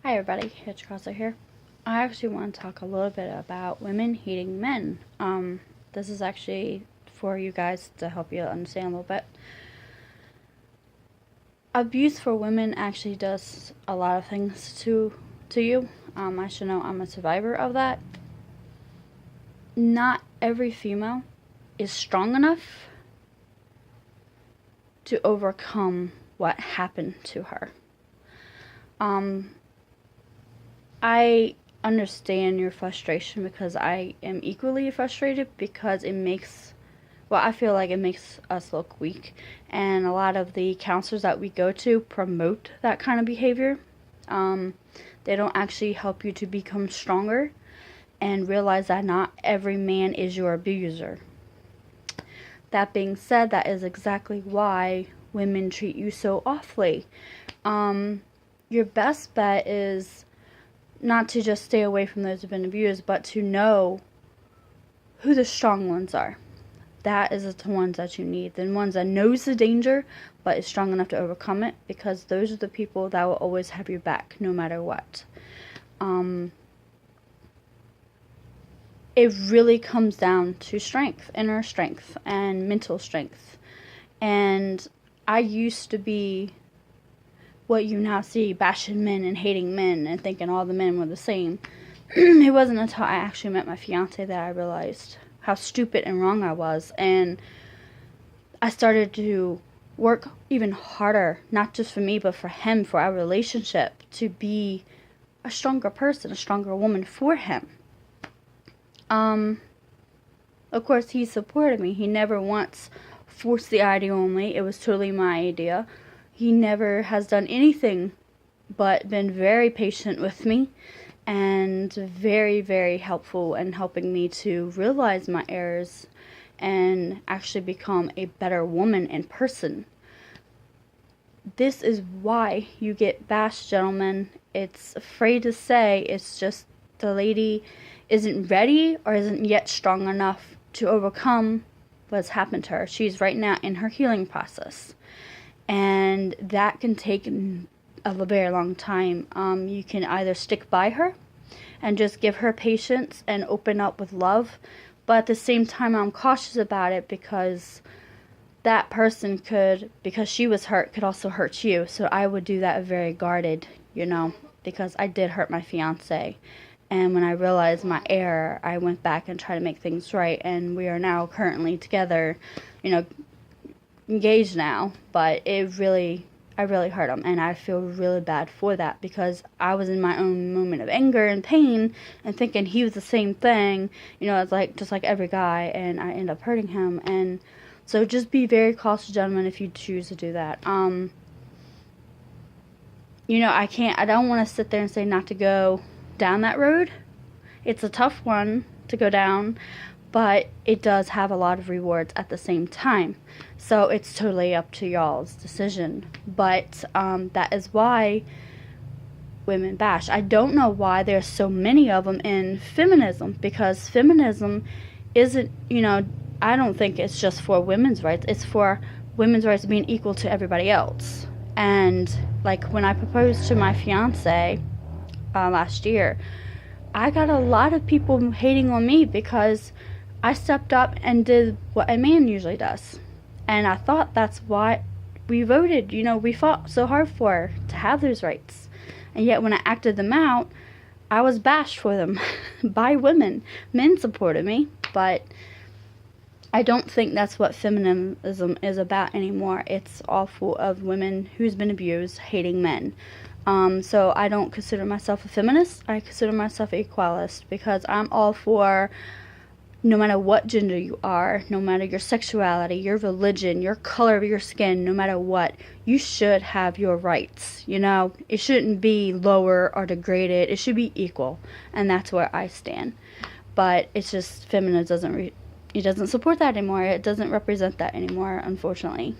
Hi everybody, Hitchcrosser here. I actually want to talk a little bit about women hating men. This is actually for you guys to help you understand a little bit. Abuse for women actually does a lot of things to you. I should know I'm a survivor of that. Not every female is strong enough to overcome what happened to her. I understand your frustration because I am equally frustrated because I feel like it makes us look weak. And a lot of the counselors that we go to promote that kind of behavior. They don't actually help you to become stronger and realize that not every man is your abuser. That being said, that is exactly why women treat you so awfully. Your best bet is not to just stay away from those who've been abused, but to know who the strong ones are. That is the ones that you need. The ones that knows the danger, but is strong enough to overcome it, because those are the people that will always have your back, no matter what. It really comes down to strength, inner strength, and mental strength. And I used to be what you now see, bashing men and hating men and thinking all the men were the same. It wasn't until I actually met my fiance that I realized how stupid and wrong I was, and I started to work even harder, not just for me but for him, for our relationship, to be a stronger person, a stronger woman for him. Of course, he supported me. He never once forced the idea on me. It was totally my idea. He never has done anything but been very patient with me and very, very helpful in helping me to realize my errors and actually become a better woman in person. This is why you get bashed, gentlemen. It's afraid to say. It's just the lady isn't ready or isn't yet strong enough to overcome what's happened to her. She's right now in her healing process. And that can take a very long time. You can either stick by her and just give her patience and open up with love. But at the same time, I'm cautious about it because that person could, because she was hurt, could also hurt you. So I would do that very guarded, because I did hurt my fiance. And when I realized my error, I went back and tried to make things right. And we are now currently together, engaged now, but I really hurt him, and I feel really bad for that because I was in my own moment of anger and pain and thinking he was the same thing, it's like just like every guy, and I end up hurting him. And so just be very cautious, gentlemen, if you choose to do that. I don't want to sit there and say not to go down that road. It's a tough one to go down, but it does have a lot of rewards at the same time. So it's totally up to y'all's decision. But that is why women bash. I don't know why there's so many of them in feminism, because feminism isn't, I don't think it's just for women's rights. It's for women's rights being equal to everybody else. And like when I proposed to my fiance last year, I got a lot of people hating on me because I stepped up and did what a man usually does. And I thought that's why we voted. We fought so hard to have those rights. And yet when I acted them out, I was bashed for them by women. Men supported me, but I don't think that's what feminism is about anymore. It's all full of women who's been abused, hating men. So I don't consider myself a feminist. I consider myself an equalist because I'm all for, no matter what gender you are, no matter your sexuality, your religion, your color of your skin, no matter what, you should have your rights. It shouldn't be lower or degraded. It should be equal, and that's where I stand. But it's just feminism doesn't support that anymore. It doesn't represent that anymore, unfortunately.